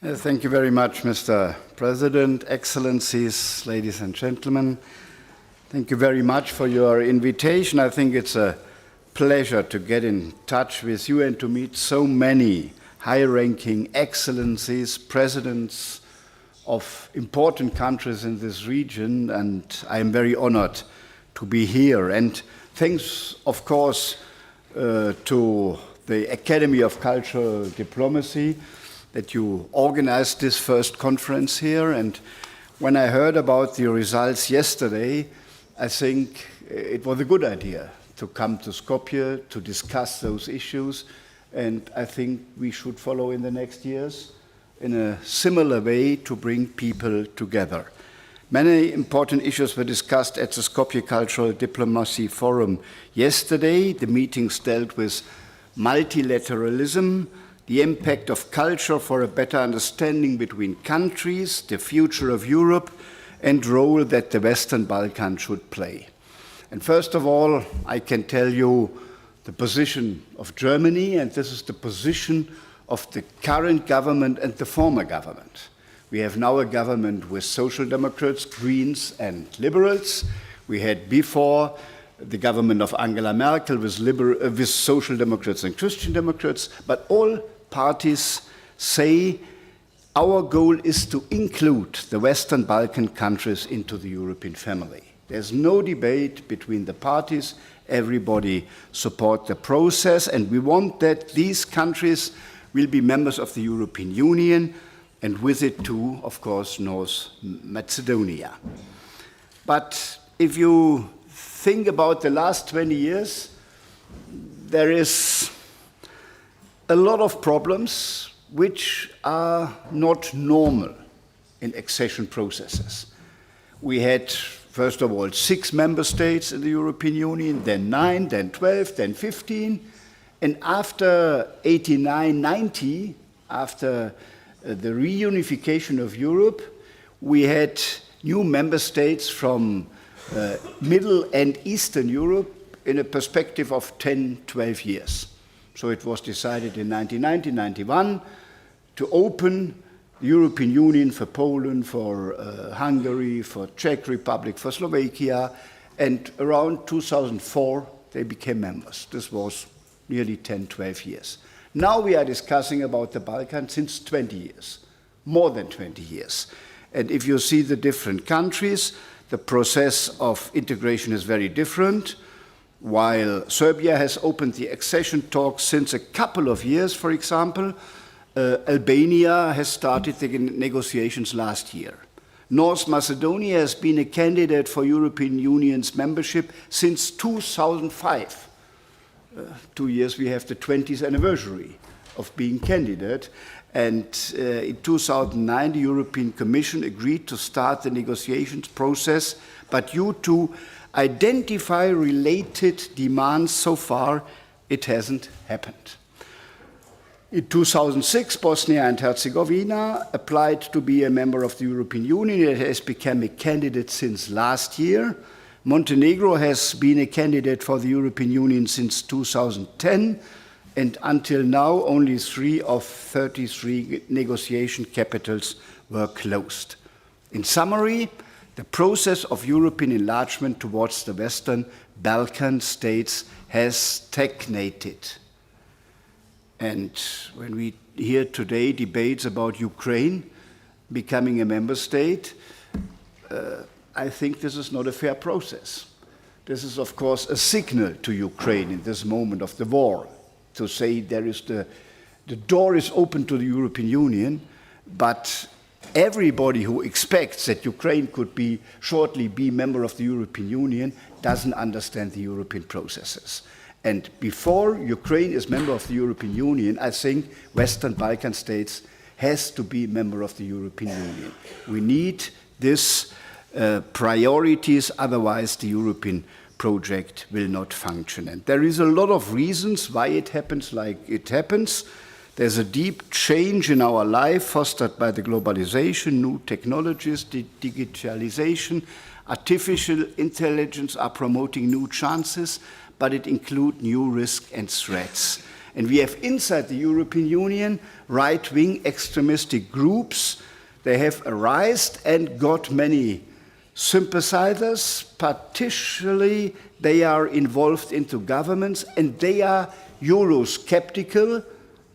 Thank you very much, Mr. President, Excellencies, ladies and gentlemen. Thank you very much for your invitation. I think it's a pleasure to get in touch with you and to meet so many high-ranking excellencies, presidents of important countries in this region, and I am very honored to be here. And thanks, of course, to the Academy of Cultural Diplomacy that you organized this first conference here. And when I heard about the results yesterday, I think it was a good idea to come to Skopje to discuss those issues. And I think we should follow in the next years in a similar way to bring people together. Many important issues were discussed at the Skopje Cultural Diplomacy Forum yesterday. The meetings dealt with multilateralism, the impact of culture for a better understanding between countries, the future of Europe, and role that the Western Balkans should play. And first of all, I can tell you the position of Germany, and this is the position of the current government and the former government. We have now a government with Social Democrats, Greens, and Liberals. We had before the government of Angela Merkel with Social Democrats and Christian Democrats, but all parties say our goal is to include the Western Balkan countries into the European family. There's no debate between the parties. Everybody supports the process, and we want that these countries will be members of the European Union, and with it too, of course, North Macedonia. But if you think about the last 20 years, there is a lot of problems which are not normal in accession processes. We had, first of all, 6 member states in the European Union, then 9, then 12, then 15. And after 89, 90, after the reunification of Europe, we had new member states from Middle and Eastern Europe in a perspective of 10, 12 years. So it was decided in 1990, 91 to open the European Union for Poland, for Hungary, for Czech Republic, for Slovakia, and around 2004 they became members. This was nearly 10, 12 years. Now we are discussing about the Balkans since 20 years, more than 20 years. And if you see the different countries, the process of integration is very different. While Serbia has opened the accession talks since a couple of years, for example, Albania has started the negotiations last year. North Macedonia has been a candidate for European Union's membership since 2005. 2 years we have the 20th anniversary of being candidate. And in 2009, the European Commission agreed to start the negotiations process, but due to identify related demands so far, it hasn't happened. In 2006, Bosnia and Herzegovina applied to be a member of the European Union. It has become a candidate since last year. Montenegro has been a candidate for the European Union since 2010, and until now, only 3 of 33 negotiation capitals were closed. In summary, the process of European enlargement towards the Western Balkan states has stagnated. And when we hear today debates about Ukraine becoming a member state, I think this is not a fair process. This is, of course, a signal to Ukraine in this moment of the war to say there is the door is open to the European Union, but everybody who expects that Ukraine could shortly be member of the European Union doesn't understand the European processes. And before Ukraine is member of the European Union, I think Western Balkan states has to be member of the European Union. We need these priorities, otherwise the European project will not function. And there is a lot of reasons why it happens like it happens. There's a deep change in our life fostered by the globalization, new technologies, digitalization, artificial intelligence are promoting new chances, but it includes new risks and threats. And we have inside the European Union right-wing extremistic groups. They have arisen and got many sympathizers, particularly they are involved into governments, and they are Eurosceptical,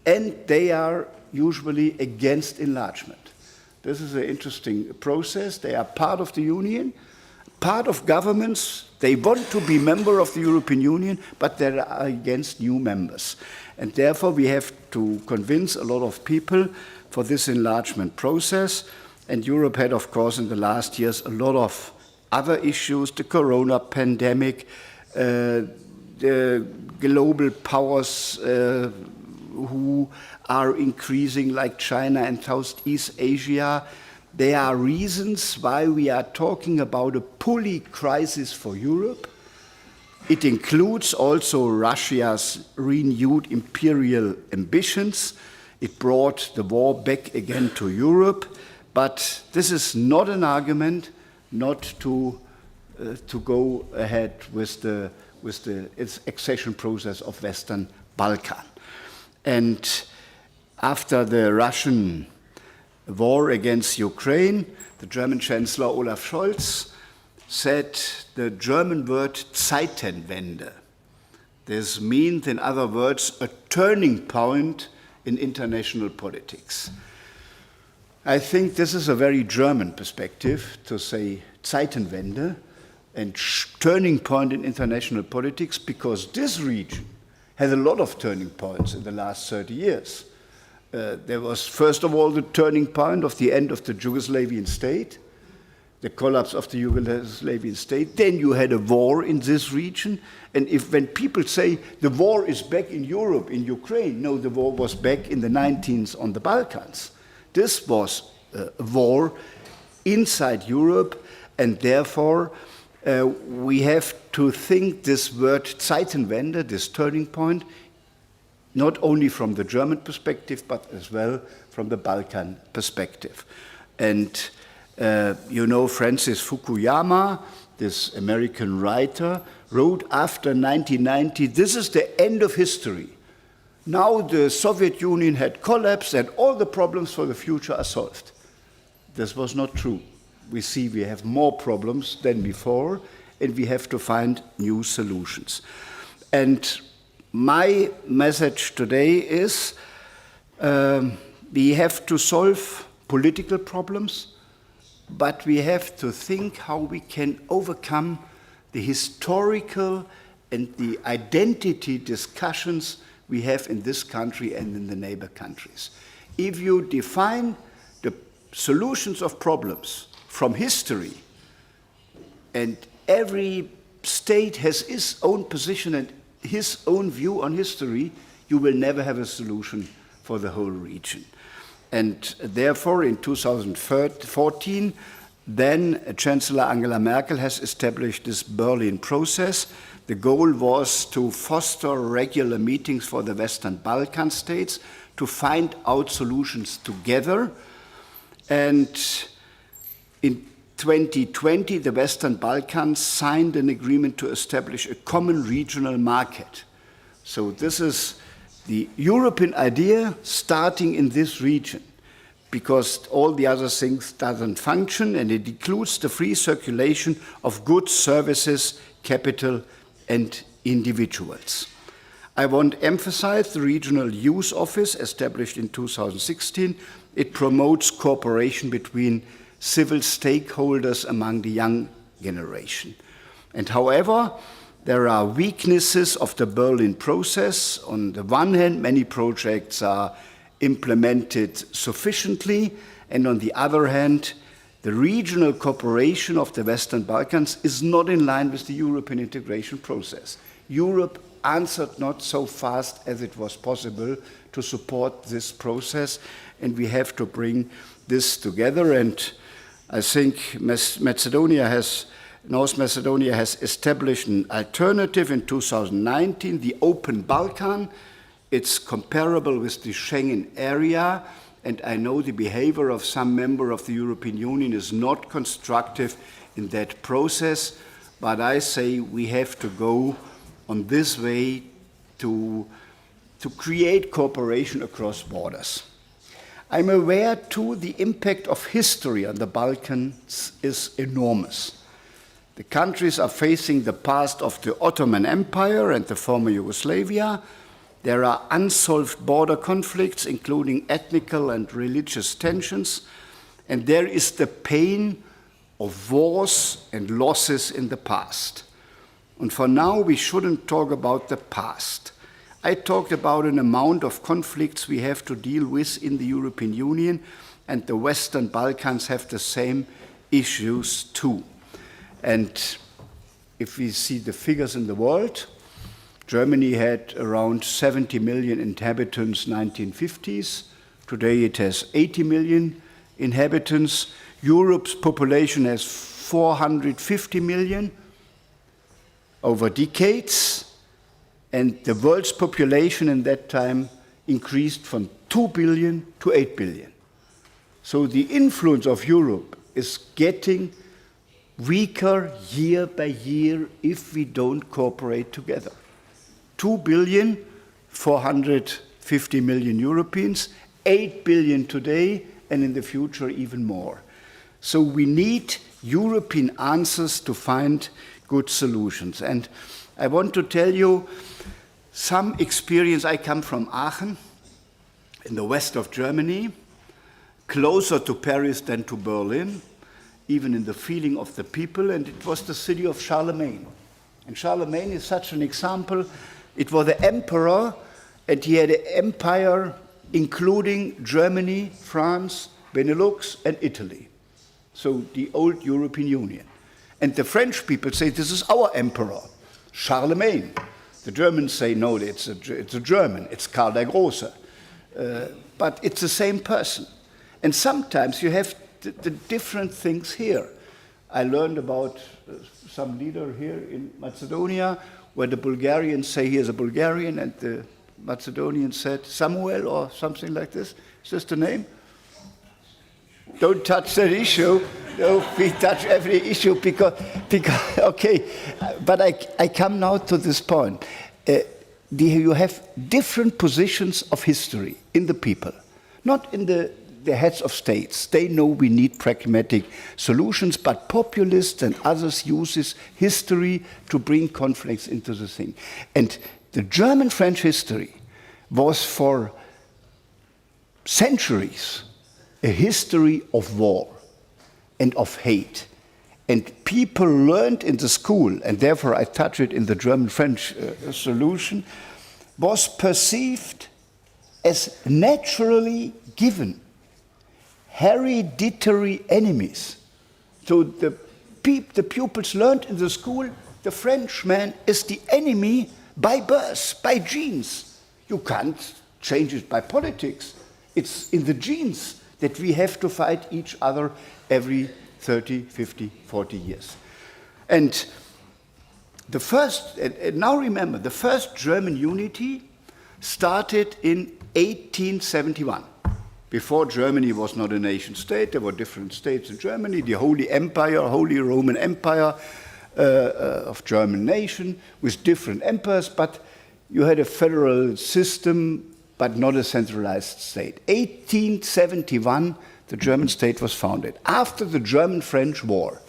and they are usually against enlargement. This is an interesting process. They are part of the Union, part of governments. They want to be member of the European Union, but they are against new members. And therefore, we have to convince a lot of people for this enlargement process. And Europe had, of course, in the last years, a lot of other issues, the corona pandemic, the global powers who are increasing, like China and Southeast Asia. There are reasons why we are talking about a pulley crisis for Europe. It includes also Russia's renewed imperial ambitions. It brought the war back again to Europe. But this is not an argument not to go ahead with the accession process of Western Balkan. And after the Russian war against Ukraine, the German Chancellor Olaf Scholz said the German word Zeitenwende. This means, in other words, a turning point in international politics. I think this is a very German perspective to say Zeitenwende and turning point in international politics, because this region has a lot of turning points in the last 30 years. There was, first of all, the turning point of the end of the Yugoslavian state, the collapse of the Yugoslavian state. Then you had a war in this region. And when people say the war is back in Europe, in Ukraine, no, the war was back in the 19th on the Balkans. This was a war inside Europe, and therefore we have to think this word Zeitenwende, this turning point, not only from the German perspective, but as well from the Balkan perspective. And you know, Francis Fukuyama, this American writer, wrote after 1990, this is the end of history. Now the Soviet Union had collapsed and all the problems for the future are solved. This was not true. We see we have more problems than before, and we have to find new solutions. And my message today is we have to solve political problems, but we have to think how we can overcome the historical and the identity discussions we have in this country and in the neighbor countries. If you define the solutions of problems from history, and every state has its own position and his own view on history, you will never have a solution for the whole region. And therefore, in 2014, then Chancellor Angela Merkel has established this Berlin process. The goal was to foster regular meetings for the Western Balkan states to find out solutions together. And in 2020, the Western Balkans signed an agreement to establish a common regional market. So this is the European idea starting in this region, because all the other things doesn't function, and it includes the free circulation of goods, services, capital, and individuals. I want to emphasize the Regional Youth Office established in 2016. It promotes cooperation between civil stakeholders among the young generation. And however, there are weaknesses of the Berlin process. On the one hand, many projects are implemented sufficiently, and on the other hand, the regional cooperation of the Western Balkans is not in line with the European integration process. Europe answered not so fast as it was possible to support this process, and we have to bring this together. And I think North Macedonia has established an alternative in 2019, the Open Balkan. It's comparable with the Schengen area, and I know the behavior of some members of the European Union is not constructive in that process, but I say we have to go on this way to to create cooperation across borders. I'm aware, too, the impact of history on the Balkans is enormous. The countries are facing the past of the Ottoman Empire and the former Yugoslavia. There are unsolved border conflicts, including ethnic and religious tensions, and there is the pain of wars and losses in the past. And for now, we shouldn't talk about the past. I talked about an amount of conflicts we have to deal with in the European Union, and the Western Balkans have the same issues too. And if we see the figures in the world, Germany had around 70 million inhabitants in the 1950s. Today it has 80 million inhabitants. Europe's population has 450 million over decades. And the world's population in that time increased from 2 billion to 8 billion. So the influence of Europe is getting weaker year by year if we don't cooperate together. 2 billion, 450 million Europeans, 8 billion today, and in the future even more. So we need European answers to find good solutions. And I want to tell you some experience. I come from Aachen, in the west of Germany, closer to Paris than to Berlin, even in the feeling of the people, and it was the city of Charlemagne. And Charlemagne is such an example. It was the emperor, and he had an empire including Germany, France, Benelux, and Italy. So the old European Union. And the French people say, this is our emperor, Charlemagne. The Germans say, no, it's a German, it's Karl der Große. But it's the same person. And sometimes you have the different things here. I learned about some leader here in Macedonia, where the Bulgarians say he is a Bulgarian, and the Macedonians said Samuel or something like this. Is this the name? Don't touch that issue. No, we touch every issue because okay. But I come now to this point. You have different positions of history in the people, not in the heads of states. They know we need pragmatic solutions, but populists and others use history to bring conflicts into the thing. And the German-French history was for centuries a history of war and of hate. And people learned in the school, and therefore I touch it in the German-French solution, was perceived as naturally given, hereditary enemies. So the pupils learned in the school, the Frenchman is the enemy by birth, by genes. You can't change it by politics. It's in the genes that we have to fight each other every 30, 50, 40 years. And the first, and now remember, the first German unity started in 1871. Before Germany was not a nation state, there were different states in Germany, the Holy Empire, Holy Roman Empire of German nation with different emperors, but you had a federal system, but not a centralized state. 1871, the German state was founded, after the German-French War.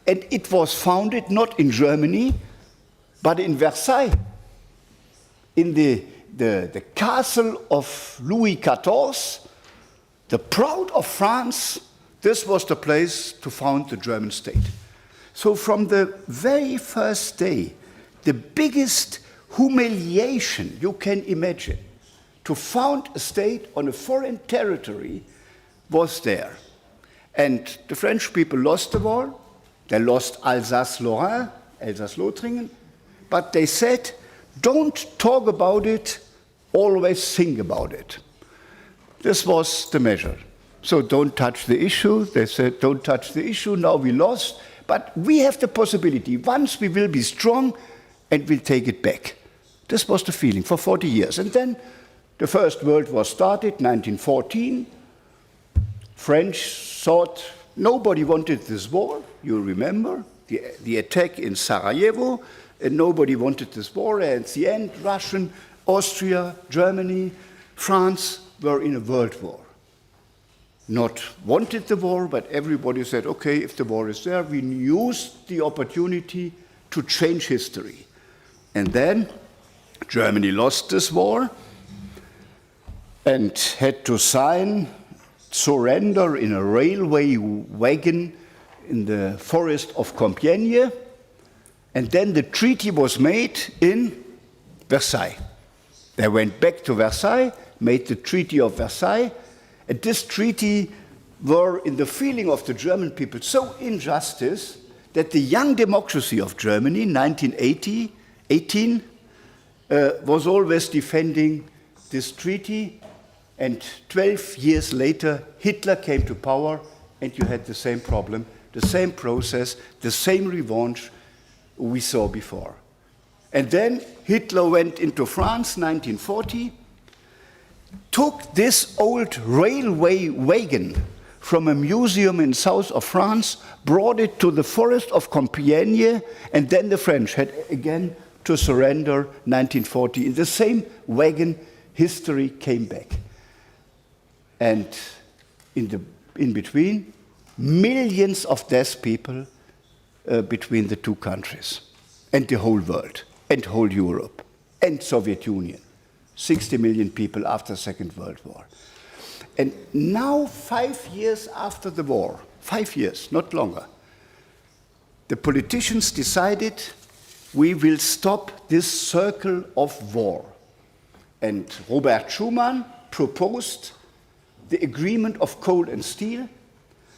And it was founded not in Germany, but in Versailles, in the castle of Louis XIV, the Proud of France. This was the place to found the German state. So from the very first day, the biggest humiliation you can imagine to found a state on a foreign territory was there. And the French people lost the war. They lost Alsace-Lorraine, Elsass-Lothringen, but they said, don't talk about it, always think about it. This was the measure. So don't touch the issue. They said, don't touch the issue. Now we lost, but we have the possibility. Once we will be strong and we'll take it back. This was the feeling for 40 years. And then the First World War started, 1914. French thought nobody wanted this war. You remember the attack in Sarajevo, and nobody wanted this war. And at the end, Russian, Austria, Germany, France were in a world war. Not wanted the war, but everybody said, okay, if the war is there, we use the opportunity to change history. And then Germany lost this war and had to surrender in a railway wagon in the forest of Compiègne. And then the treaty was made in Versailles. They went back to Versailles, made the Treaty of Versailles, and this treaty were, in the feeling of the German people, so injustice that the young democracy of Germany, 1918, was always defending this treaty, and 12 years later, Hitler came to power, and you had the same problem, the same process, the same revenge we saw before. And then Hitler went into France, 1940, took this old railway wagon from a museum in south of France, brought it to the forest of Compiègne, and then the French had again to surrender 1940. In the same wagon, history came back. And in between, millions of dead people between the two countries, and the whole world, and whole Europe, and Soviet Union. 60 million people after the Second World War. And now, 5 years after the war, 5 years, not longer, the politicians decided we will stop this circle of war. And Robert Schuman proposed the agreement of coal and steel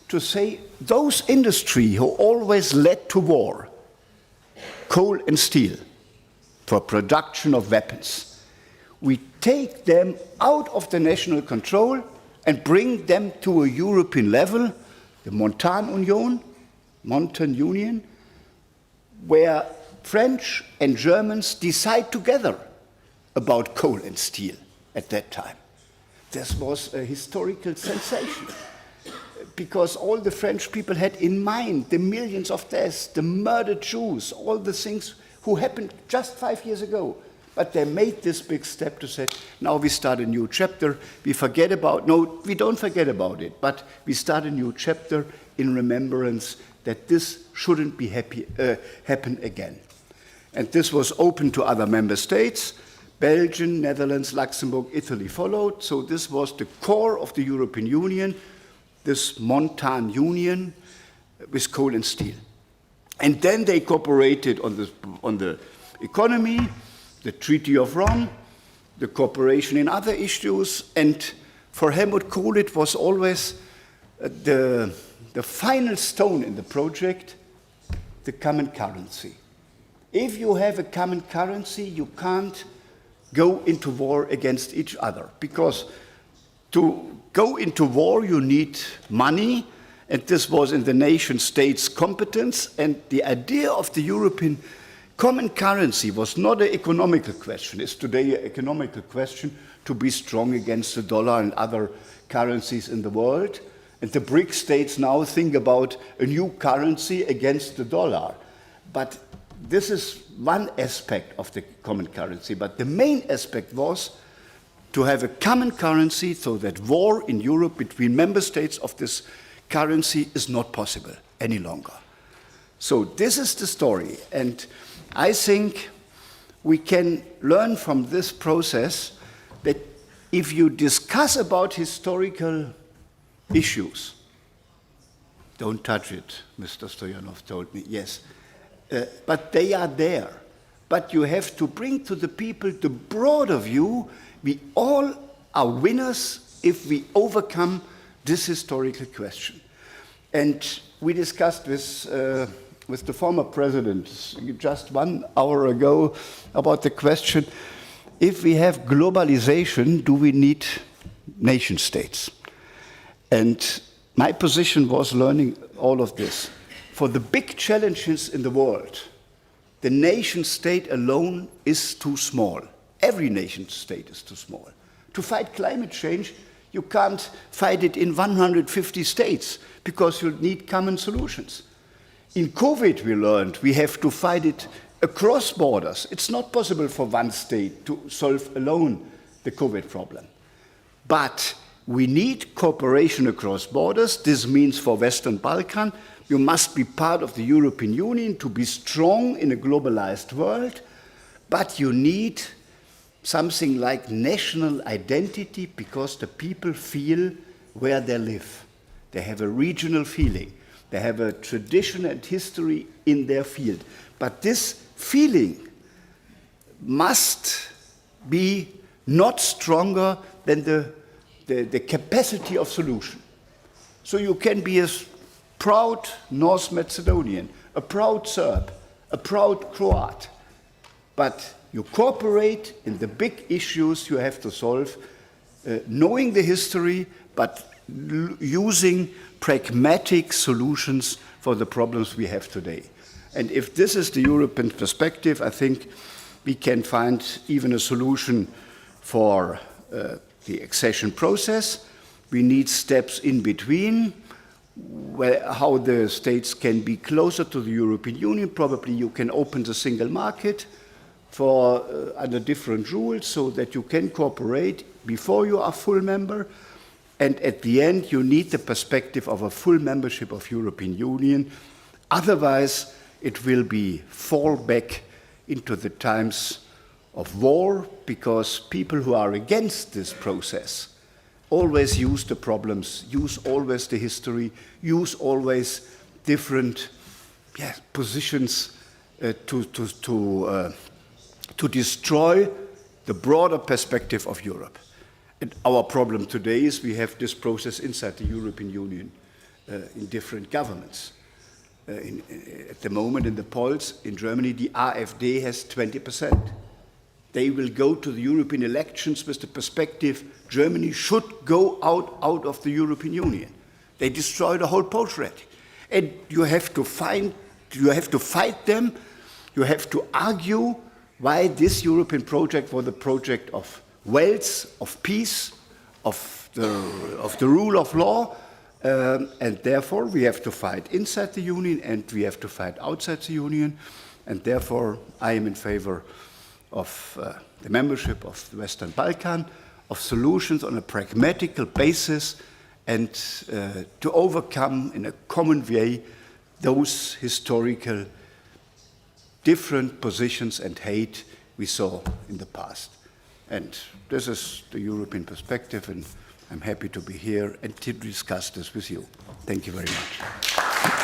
to say those industries who always led to war, coal and steel, for production of weapons, we take them out of the national control and bring them to a European level, the Montan Union, where French and Germans decide together about coal and steel at that time. This was a historical sensation because all the French people had in mind the millions of deaths, the murdered Jews, all the things who happened just 5 years ago. But they made this big step to say, now we start a new chapter. We don't forget about it, but we start a new chapter in remembrance that this shouldn't be happen again. And this was open to other member states. Belgium, Netherlands, Luxembourg, Italy followed. So this was the core of the European Union, this Montan Union with coal and steel. And then they cooperated on the economy, the Treaty of Rome, the cooperation in other issues, and for Helmut Kohl it was always the final stone in the project, the common currency. If you have a common currency, you can't go into war against each other, because to go into war you need money, and this was in the nation states' competence, and the idea of the European common currency was not an economical question. It's today an economical question to be strong against the dollar and other currencies in the world. And the BRIC states now think about a new currency against the dollar. But this is one aspect of the common currency. But the main aspect was to have a common currency so that war in Europe between member states of this currency is not possible any longer. So this is the story. And I think we can learn from this process that if you discuss about historical issues, don't touch it, Mr. Stoyanov told me, yes, but they are there. But you have to bring to the people the broader view. We all are winners if we overcome this historical question. And we discussed with the former president just 1 hour ago about the question, if we have globalization, do we need nation states? And my position was learning all of this. For the big challenges in the world, the nation state alone is too small. Every nation state is too small. To fight climate change, you can't fight it in 150 states because you need common solutions. In COVID, we learned we have to fight it across borders. It's not possible for one state to solve alone the COVID problem. But we need cooperation across borders. This means for Western Balkan, you must be part of the European Union to be strong in a globalized world, but you need something like national identity because the people feel where they live. They have a regional feeling. They have a tradition and history in their field. But this feeling must be not stronger than the capacity of solution. So you can be a proud North Macedonian, a proud Serb, a proud Croat, but you cooperate in the big issues you have to solve, knowing the history, but using pragmatic solutions for the problems we have today. And if this is the European perspective, I think we can find even a solution for the accession process. We need steps in between, how the states can be closer to the European Union. Probably you can open the single market for under different rules so that you can cooperate before you are full member. And at the end, you need the perspective of a full membership of European Union. Otherwise, it will be fall back into the times of war, because people who are against this process always use the problems, use always the history, use always different positions to destroy the broader perspective of Europe. And our problem today is we have this process inside the European Union in different governments. At the moment in the polls in Germany, the AfD has 20%. They will go to the European elections with the perspective Germany should go out of the European Union. They destroy the whole project. And you have to fight them, you have to argue why this European project was a project of wealth, of peace, of the rule of law, and therefore we have to fight inside the Union and we have to fight outside the Union, and therefore I am in favor of the membership of the Western Balkan, of solutions on a pragmatical basis, and to overcome in a common way those historical different positions and hate we saw in the past. And this is the European perspective, and I'm happy to be here and to discuss this with you. Thank you very much.